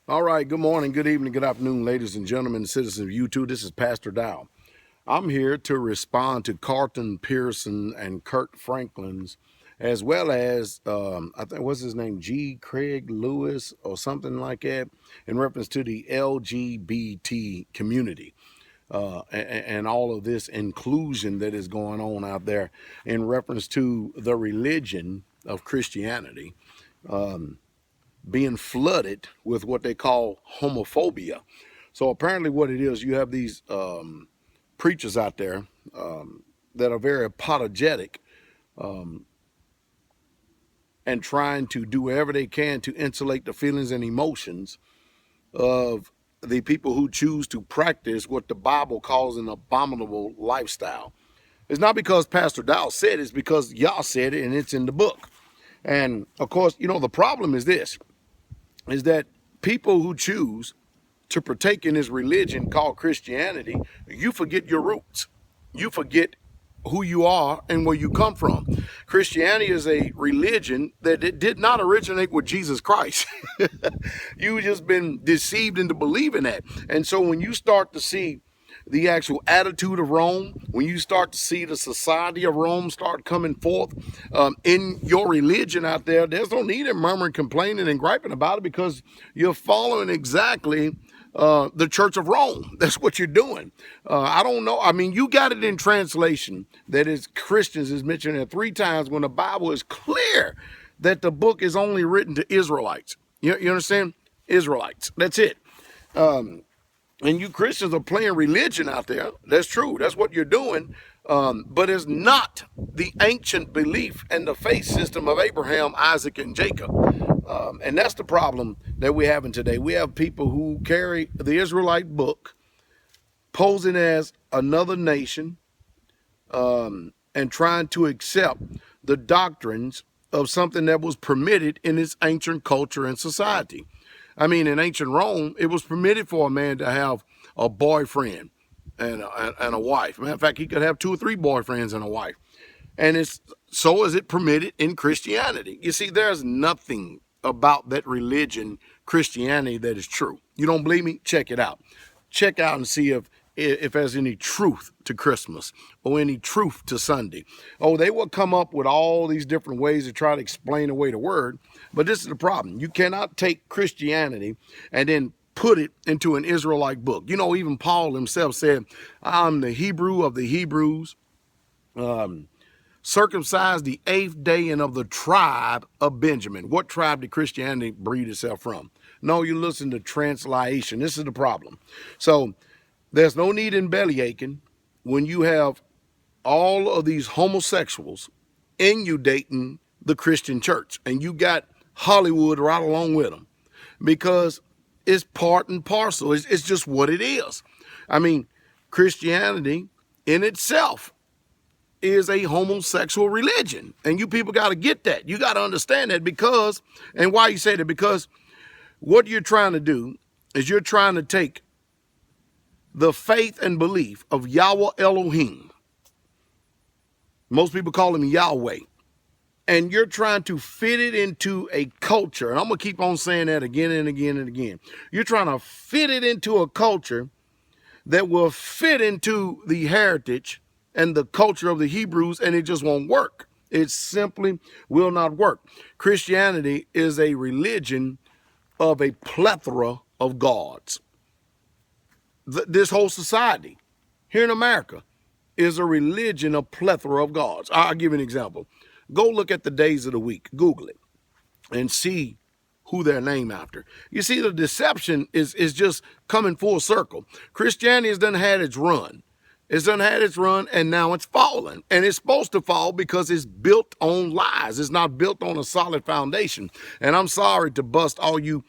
All right, good morning, good evening, good afternoon, ladies and gentlemen, citizens of YouTube. This is Pastor Dow. I'm here to respond to Carlton Pearson and Kirk Franklin's, as well as, I think, what's his name, Craig Lewis or something like that, in reference to the LGBT community and all of this inclusion that is going on out there in reference to the religion of Christianity. Being flooded with what they call homophobia. So apparently what it is, you have these preachers out there that are very apologetic and trying to do whatever they can to insulate the feelings and emotions of the people who choose to practice what the Bible calls an abominable lifestyle. It's not because Pastor Dow said it, it's because y'all said it and it's in the book. And of course, the problem is this, is that people who choose to partake in this religion called Christianity, you forget your roots. You forget who you are and where you come from. Christianity is a religion that it did not originate with Jesus Christ. You've just been deceived into believing that. And so when you start to see the actual attitude of Rome, when you start to see the society of Rome start coming forth in your religion out there, there's no need in murmuring, complaining, and griping about it, because you're following exactly the Church of Rome. That's what you're doing. I don't know. I mean, you got it in translation that is Christians is mentioned there 3 times when the Bible is clear that the book is only written to Israelites. You understand? Israelites. That's it. And you Christians are playing religion out there. That's true. That's what you're doing. But it's not the ancient belief and the faith system of Abraham, Isaac, and Jacob. And that's the problem that we're having today. We have people who carry the Israelite book, posing as another nation, and trying to accept the doctrines of something that was permitted in its ancient culture and society. I mean, in ancient Rome, it was permitted for a man to have a boyfriend and a wife. Matter of fact, he could have 2 or 3 boyfriends and a wife. And so is it permitted in Christianity. You see, there's nothing about that religion, Christianity, that is true. You don't believe me? Check it out. Check out and see if there's any truth to Christmas or any truth to Sunday. Oh, they will come up with all these different ways to try to explain away the word. But this is the problem. You cannot take Christianity and then put it into an Israelite book. Even Paul himself said, I'm the Hebrew of the Hebrews, circumcised the 8th day and of the tribe of Benjamin. What tribe did Christianity breed itself from? No, you listen to translation. This is the problem. So there's no need in belly aching when you have all of these homosexuals in you dating the Christian church, and you got Hollywood right along with them, because it's part and parcel. It's just what it is. I mean, Christianity in itself is a homosexual religion, and you people got to get that. You got to understand that, because, and why you say that, because what you're trying to do is you're trying to take the faith and belief of Yahweh Elohim. Most people call him Yahweh. And you're trying to fit it into a culture. And I'm going to keep on saying that again and again and again. You're trying to fit it into a culture that will fit into the heritage and the culture of the Hebrews, and it just won't work. It simply will not work. Christianity is a religion of a plethora of gods. This whole society here in America is a religion of plethora of gods. I'll give you an example. Go look at the days of the week, Google it, and see who they're named after. You see, the deception is just coming full circle. Christianity has done had its run. It's done had its run, and now it's fallen. And it's supposed to fall because it's built on lies. It's not built on a solid foundation. And I'm sorry to bust all you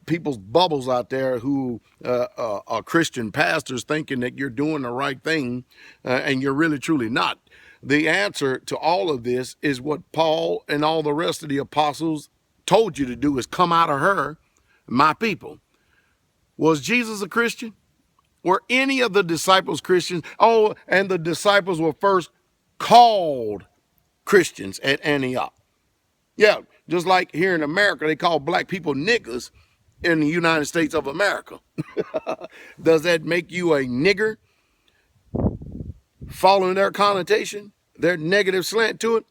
people's bubbles out there who are Christian pastors thinking that you're doing the right thing, and you're really truly not. The answer to all of this is what Paul and all the rest of the apostles told you to do, is come out of her, my people. Was Jesus a Christian? Were any of the disciples Christians? Oh, and the disciples were first called Christians at Antioch. Yeah, just like here in America, they call black people niggers. in the United States of America. Does that make you a nigger? Following their connotation, their negative slant to it.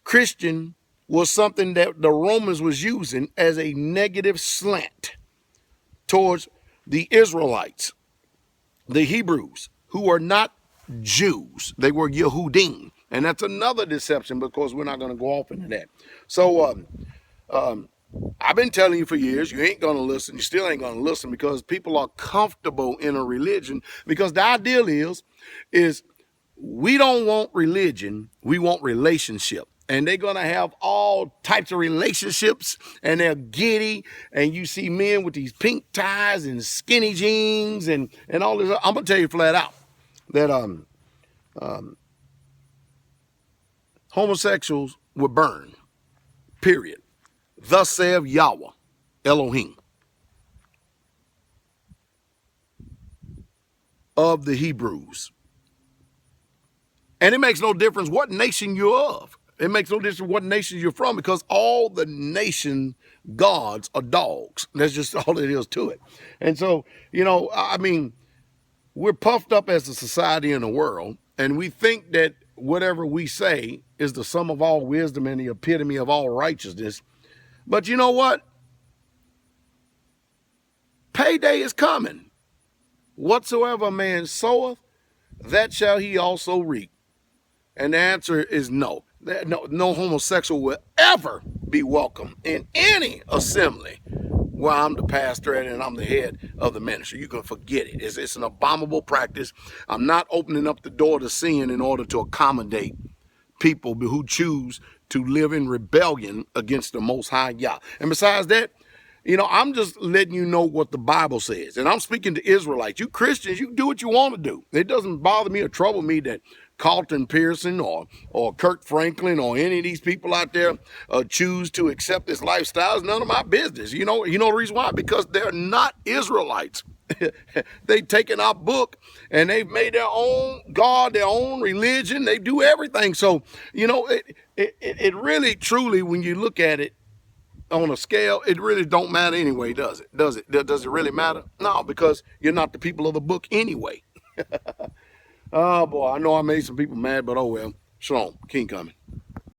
Christian was something that the Romans was using as a negative slant towards the Israelites, the Hebrews, who are not Jews. They were Yehudim. And that's another deception, because we're not going to go off into that. So I've been telling you for years, you ain't going to listen. You still ain't going to listen, because people are comfortable in a religion. Because the ideal is we don't want religion. We want relationship. And they're going to have all types of relationships, and they're giddy. And you see men with these pink ties and skinny jeans and all this. I'm going to tell you flat out that homosexuals were burned, period. Thus saith Yahweh, Elohim, of the Hebrews. And it makes no difference what nation you're of. It makes no difference what nation you're from, because all the nation gods are dogs. That's just all it is to it. And so, I mean, we're puffed up as a society in the world, and we think that whatever we say is the sum of all wisdom and the epitome of all righteousness. But you know what? Payday is coming. Whatsoever a man soweth, that shall he also reap. And the answer is no. No homosexual will ever be welcome in any assembly where I'm the pastor and I'm the head of the ministry. You can forget it. It's an abominable practice. I'm not opening up the door to sin in order to accommodate people who choose to live in rebellion against the Most High Yah. And besides that, I'm just letting you know what the Bible says. And I'm speaking to Israelites. You Christians, you do what you want to do. It doesn't bother me or trouble me that Carlton Pearson or Kirk Franklin or any of these people out there choose to accept this lifestyle. It's none of my business. You know the reason why? Because they're not Israelites. They've taken our book and they've made their own God, their own religion. They do everything. So, it really, truly, when you look at it on a scale, it really don't matter anyway, does it? Does it really matter? No, because you're not the people of the book anyway. Oh, boy, I know I made some people mad, but oh well. Shalom. King coming.